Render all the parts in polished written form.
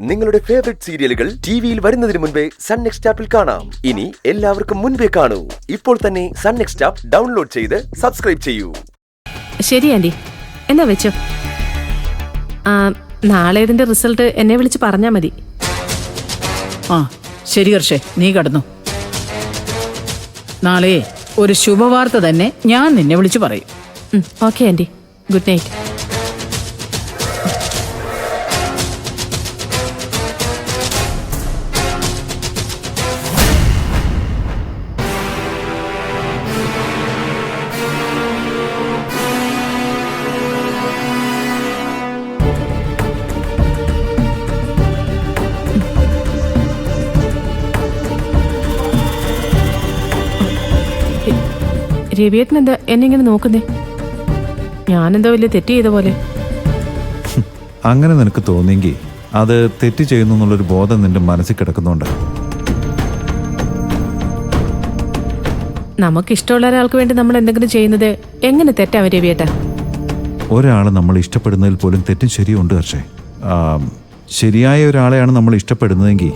നിങ്ങളുടെ ഫേവറേറ്റ് സീരിയലുകൾ ടിവിയിൽ വരുന്നതിന് മുൻപേ സൺ നെക്സ്റ്റ് ആപ്പിൽ കാണാം. ഇനി എല്ലാവർക്കും മുൻപേ കാണൂ. ഇപ്പോൾ തന്നെ സൺ നെക്സ്റ്റ് ആപ്പ് ഡൗൺലോഡ് ചെയ്ത് സബ്സ്ക്രൈബ് ചെയ്യൂ. ശരി ആന്റി, എന്നാ വെച്ചോ. നാളെ ഇതിന്റെ റിസൾട്ട് എന്നെ വിളിച്ച് പറഞ്ഞാ മതി. ശരി ഹർഷേ, നീ കടന്നു. നാളെ ഒരു ശുഭവാർത്ത തന്നെ ഞാൻ നിന്നെ വിളിച്ചു പറയും. Okay aunty, good night. രവിയേട്ടൻ എന്താ എന്നെ ഇങ്ങനെ നോക്കുന്നേ? ഞാനെന്തോ വലിയ തെറ്റ് ചെയ്ത പോലെ. അങ്ങനെ നിനക്ക് തോന്നിയെങ്കിൽ അത് തെറ്റ് ചെയ്യുന്നു എന്നുള്ളൊരു ബോധം നിന്റെ മനസ്സിൽ കിടക്കുന്നുണ്ട്. നമുക്കിഷ്ടമുള്ള ഒരാൾക്ക് വേണ്ടി നമ്മൾ എന്തെങ്കിലും ചെയ്യുന്നത് എങ്ങനെ തെറ്റാവും രവിയേട്ട? ഒരാൾ നമ്മൾ ഇഷ്ടപ്പെടുന്നതിൽ പോലും തെറ്റും ശരിയുണ്ട്. പക്ഷേ ശരിയായ ഒരാളെയാണ് നമ്മൾ ഇഷ്ടപ്പെടുന്നതെങ്കിൽ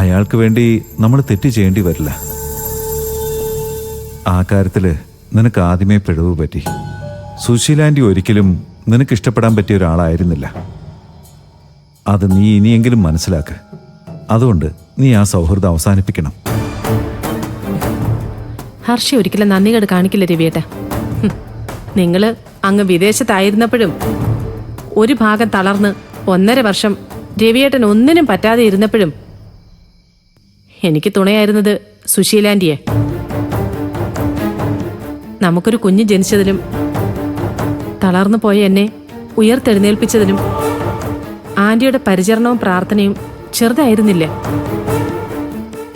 അയാൾക്ക് വേണ്ടി നമ്മൾ തെറ്റ് ചെയ്യേണ്ടി വരില്ല. ആ കാര്യത്തിൽ നിനക്ക് ആദ്യമേ പിഴവ് പറ്റി. സുശീലാൻറ്റി ഒരിക്കലും നിനക്ക് ഇഷ്ടപ്പെടാൻ പറ്റിയ ഒരാളായിരുന്നില്ല. അത് നീ ഇനിയെങ്കിലും മനസ്സിലാക്ക്. അതുകൊണ്ട് നീ ആ സൗഹൃദം അവസാനിപ്പിക്കണം. ഹർഷ ഒരിക്കലും നന്ദികേട് കാണിക്കില്ല രവിയേട്ട. നിങ്ങള് അങ്ങ് വിദേശത്തായിരുന്നപ്പോഴും ഒരു ഭാഗം തളർന്ന് 1.5 വർഷം രവിയേട്ടൻ ഒന്നിനും പറ്റാതെ ഇരുന്നപ്പോഴും എനിക്ക് തുണയായിരുന്നത് സുശീലാൻറ്റിയെ. നമുക്കൊരു കുഞ്ഞ് ജനിച്ചതിലും തളർന്നു പോയ എന്നെ ഉയർത്തെഴുന്നേൽപ്പിച്ചതിലും ആന്റിയുടെ പരിചരണവും പ്രാർത്ഥനയും ചെറുതായിരുന്നില്ലേ?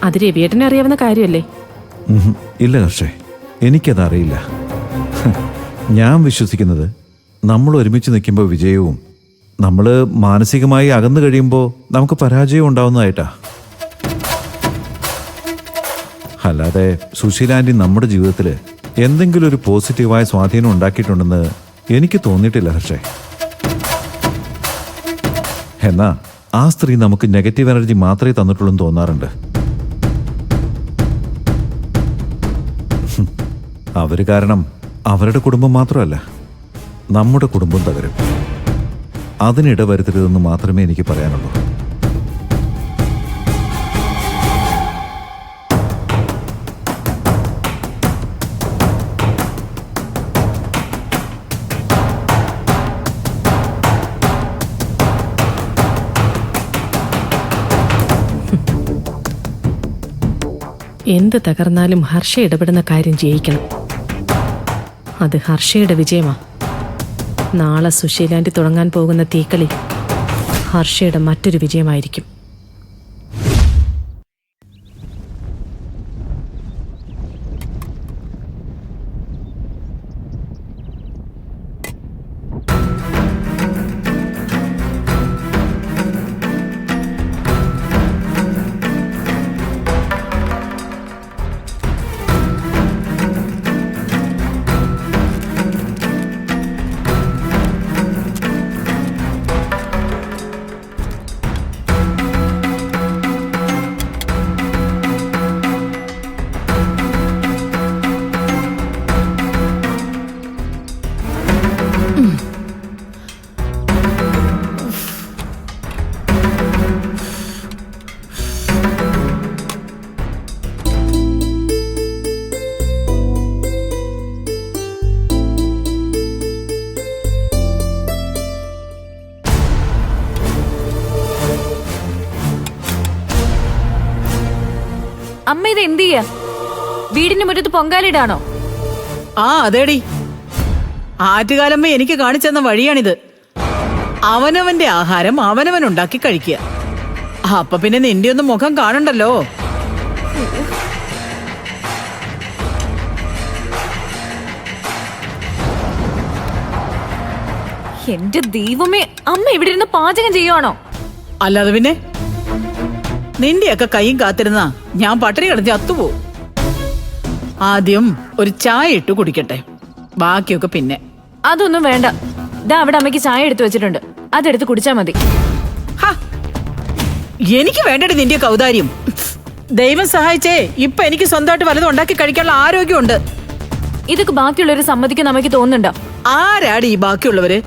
അത് രവിയേട്ടനെ അറിയാവുന്ന കാര്യമല്ലേ? ഇല്ല ഹർഷേ, എനിക്കതറിയില്ല. ഞാൻ വിശ്വസിക്കുന്നത് നമ്മൾ ഒരുമിച്ച് നിൽക്കുമ്പോൾ വിജയവും നമ്മൾ മാനസികമായി അകന്നു കഴിയുമ്പോൾ നമുക്ക് പരാജയവും ഉണ്ടാവുന്നതായിട്ടാ. അല്ലാതെ സുശീലാൻറ്റി നമ്മുടെ ജീവിതത്തിൽ എന്തെങ്കിലും ഒരു പോസിറ്റീവായ സ്വാധീനം ഉണ്ടാക്കിയിട്ടുണ്ടെന്ന് എനിക്ക് തോന്നിയിട്ടില്ല ഹർഷേ. എന്നാ ആ സ്ത്രീ നമുക്ക് നെഗറ്റീവ് എനർജി മാത്രമേ തന്നിട്ടുള്ളൂ എന്ന് തോന്നാറുണ്ട്. അവര് കാരണം അവരുടെ കുടുംബം മാത്രമല്ല, നമ്മുടെ കുടുംബം തകരും. അതിനിട വരുത്തരുതെന്ന് മാത്രമേ എനിക്ക് പറയാനുള്ളൂ. എന്ത് തകർന്നാലും ഹർഷ ഇടപെടുന്ന കാര്യം ജയിക്കണം. അത് ഹർഷയുടെ വിജയമാ. നാളെ സുശീലാൻറ്റി തുടങ്ങാൻ പോകുന്ന തീക്കളി ഹർഷയുടെ മറ്റൊരു വിജയമായിരിക്കും. അമ്മ ഇത് എന്ത് ചെയ്യാ? വീടിന് മുറ്റത്ത് പൊങ്കാലിടാണോ? അതേടി, ആറ്റുകാലമ്മ എനിക്ക് കാണിച്ചെന്ന വഴിയാണിത്. അവനവന്റെ ആഹാരം അവനവൻ ഉണ്ടാക്കി കഴിക്കുക. അപ്പൊ പിന്നെ നിന്റെ ഒന്നും മുഖം കാണണ്ടല്ലോ. എന്റെ ദൈവമേ, അമ്മ ഇവിടെ ഇരുന്ന് പാചകം ചെയ്യുവാണോ? അല്ലാതെ പിന്നെ നിന്റെയൊക്കെ കൈയും കാത്തിരുന്നാ ഞാൻ പട്ടിണി കിടന്ന് ചത്തുപോകും. ആദ്യം ഒരു ചായ ഇട്ട് കുടിക്കട്ടെ, ബാക്കിയൊക്കെ പിന്നെ. അതൊന്നും വേണ്ട. അവിടെ അമ്മയ്ക്ക് ചായ എടുത്തു വെച്ചിട്ടുണ്ട്, അതെടുത്ത് കുടിച്ചാ മതി. എനിക്ക് വേണ്ടടി നിന്റെ കൗതാര്യം. ദൈവം സഹായിച്ചേ ഇപ്പൊ എനിക്ക് സ്വന്തമായിട്ട് വല്ലതും ഉണ്ടാക്കി കഴിക്കാനുള്ള ആരോഗ്യമുണ്ട്. ഇതൊക്കെ ബാക്കിയുള്ളവര് സമ്മതിക്കുന്ന അമ്മയ്ക്ക് തോന്നുന്നുണ്ടോ? ആരാടി ഈ ബാക്കിയുള്ളവര്?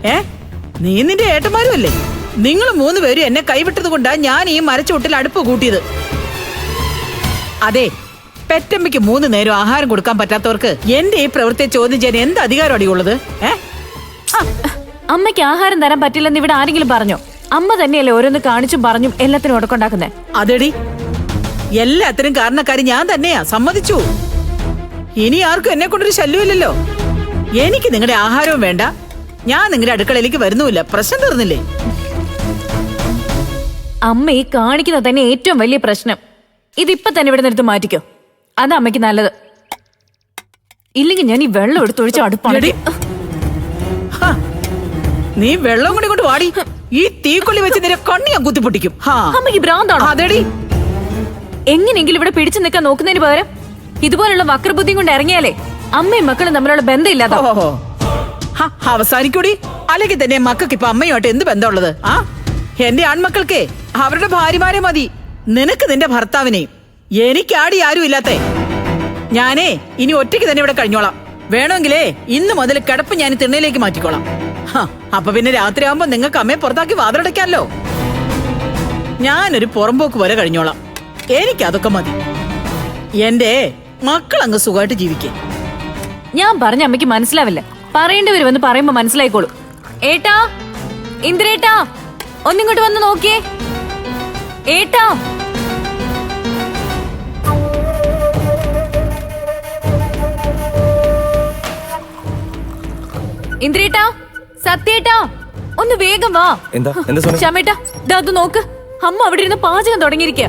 നീ നിന്റെ ഏട്ടന്മാരും അല്ലേ? നിങ്ങൾ 3 പേരും എന്നെ കൈവിട്ടത് കൊണ്ടാ ഞാൻ ഈ മരച്ചുവട്ടിൽ അടുപ്പ് കൂട്ടിയത്. അതെ, പെറ്റമ്മയ്ക്ക് 3 നേരം ആഹാരം കൊടുക്കാൻ പറ്റാത്തവർക്ക് എന്റെ ഈ പ്രവൃത്തിയെ ചോദ്യം ചെയ്യാൻ എന്ത് അധികാരം അടിയുള്ളത്? അമ്മയ്ക്ക് ആഹാരം തരാൻ പറ്റില്ലെന്ന് ഇവിടെ ആരെങ്കിലും പറഞ്ഞോ? അമ്മ തന്നെയല്ലേ ഓരോന്ന് കാണിച്ചും പറഞ്ഞും എല്ലാത്തിനും ഉടക്കുണ്ടാക്കുന്നേ. അതെടി, എല്ലാത്തിനും കാരണക്കാരി ഞാൻ തന്നെയാ, സമ്മതിച്ചു. ഇനി ആർക്കും എന്നെ കൊണ്ടൊരു ശല്യമില്ലല്ലോ. എനിക്ക് നിങ്ങളുടെ ആഹാരവും വേണ്ട, ഞാൻ നിങ്ങളുടെ അടുക്കളയിലേക്ക് വരുന്നുമില്ല. പ്രശ്നം തീർന്നില്ലേ? അമ്മ ഈ കാണിക്കുന്നത് തന്നെ ഏറ്റവും വലിയ പ്രശ്നം. ഇതിപ്പൊ തന്നെ ഇവിടെ നിർത്തി മാറ്റിക്കോ, അത് അമ്മയ്ക്ക് നല്ലത്. ഇല്ലെങ്കിൽ ഞാൻ ഈ വെള്ളം എടുത്തൊഴിച്ച് അടുപ്പാണ്. നീ വെള്ളം കൂടി കൊണ്ട് വാടി. ഈ തീക്കൊള്ളി വെച്ച് നിന്റെ കണ്ണി ഞാൻ കുത്തിപ്പൊട്ടിക്കും. അമ്മയ്ക്ക് ഭ്രാന്താണോ? അതെടി, എങ്ങനെയെങ്കിലും ഇവിടെ പിടിച്ചു നിൽക്കാൻ നോക്കുന്നതിന് പകരം ഇതുപോലുള്ള വക്രബുദ്ധിയും കൊണ്ട് ഇറങ്ങിയാലേ അമ്മയും മക്കളും തമ്മിലുള്ള ബന്ധം ഇല്ലാതെ. അവസാനിക്കൂടി. അല്ലെങ്കിൽ തന്നെ മക്കൾക്ക് ഇപ്പൊ അമ്മയുമായിട്ട് എന്ത് ബന്ധമുള്ളത്? എന്റെ ആൺമക്കൾക്കേ അവരുടെ ഭാര്യമാരെ മതി. നിനക്ക് നിന്റെ ഭർത്താവിനെയും. എനിക്കാടി ആരും ഇല്ലാത്തേ. ഞാനേ ഇനി ഒറ്റയ്ക്ക് തന്നെ ഇവിടെ കഴിഞ്ഞോളാം. വേണമെങ്കിലേ ഇന്ന് മുതൽ കിടപ്പ് ഞാൻ തിണ്ണയിലേക്ക് മാറ്റിക്കോളാം. അപ്പൊ പിന്നെ രാത്രിയാകുമ്പോ നിങ്ങൾക്ക് അമ്മയെ പുറത്താക്കി വാതിലടയ്ക്കാമല്ലോ. ഞാനൊരു പുറമ്പോക്ക് വരെ കഴിഞ്ഞോളാം. എനിക്കതൊക്കെ മതി. എന്റെ മക്കൾ അങ്ങ് സുഖമായിട്ട് ജീവിക്കേ. ഞാൻ പറഞ്ഞ അമ്മയ്ക്ക് മനസ്സിലാവില്ല. പറയേണ്ടവര് വന്ന് പറയുമ്പോ മനസ്സിലായിക്കോളൂ. ഏട്ടാ, ഇന്ദ്രേട്ടാ, ഒന്നിങ്ങോട്ട് വന്ന് നോക്കിയേ. ഏട്ടാ, ഇന്ദ്രേട്ടാ, സത്യേട്ടാ, ഒന്ന് വേഗം വാ. ശ്യാമേട്ടാ, അത് നോക്ക്, അമ്മ അവിടെ ഇരുന്ന് പാചകം തുടങ്ങിയിരിക്കുക.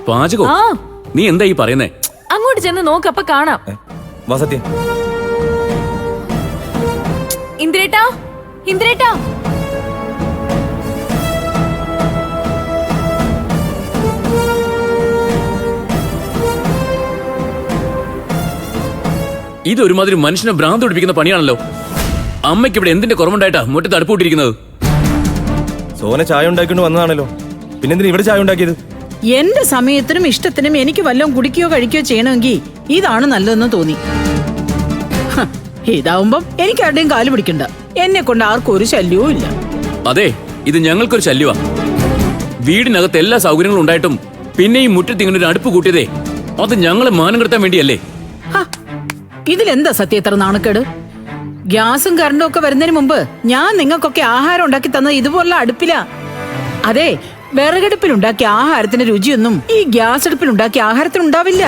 പാചകം? നീ എന്താ ഈ പറയുന്നേ? അങ്ങോട്ട് ചെന്ന് നോക്ക്, അപ്പൊ കാണാം. ഇന്ദ്രേട്ടാ, ഇന്ദ്രേട്ടാ, ഇതൊരുമാതിരി മനുഷ്യനെ ഭ്രാന്ത് പിടിപ്പിക്കുന്ന പണിയാണല്ലോ. അമ്മയ്ക്ക് ഇവിടെ എന്തിന്റെ കുറവുണ്ടായിട്ടാ മുറ്റത്ത് അടുപ്പൂട്ടിരിക്കുന്നത്? സോന ചായ ഉണ്ടാക്കിക്കൊണ്ട് വന്നതാണല്ലോ, പിന്നെന്തിനാ ഇവിടെ ചായ ഉണ്ടാക്കിയത്? എന്റെ സമയത്തിനും ഇഷ്ടത്തിനും എനിക്ക് വല്ലതും കുടിക്കുകയോ കഴിക്കുകയോ ചെയ്യണമെങ്കിൽ ഇതാണ് നല്ലതെന്ന് തോന്നി. ഇതാവുമ്പം എനിക്ക് ആരുടെയും കാല് പിടിക്കണ്ട. എന്നെ കൊണ്ട് ആർക്കും ഒരു ശല്യവും ഇല്ല. അതെ, ഇത് ഞങ്ങൾക്കൊരു ശല്യമാ. വീടിനകത്ത് എല്ലാ സൗകര്യങ്ങളും ഉണ്ടായിട്ടും പിന്നെ ഈ മുറ്റത്ത് ഇങ്ങനെ ഒരു അടുപ്പ് കൂട്ടിയതേ അത് ഞങ്ങളെ മാനം കെടുത്താൻ വേണ്ടിയല്ലേ? ഇതിലെന്താ സത്യം ഇത്ര നാണക്കേട്? ഗ്യാസും കറണ്ടും ഒക്കെ വരുന്നതിന് മുമ്പ് ഞാൻ നിങ്ങൾക്കൊക്കെ ആഹാരം ഉണ്ടാക്കി തന്നത് ഇതുപോലുള്ള അടുപ്പിലാ. അതെ, വിറകടുപ്പിലുണ്ടാക്കിയ ആഹാരത്തിന്റെ രുചിയൊന്നും ഈ ഗ്യാസ് അടുപ്പിലുണ്ടാക്കിയ ആഹാരത്തിനുണ്ടാവില്ല.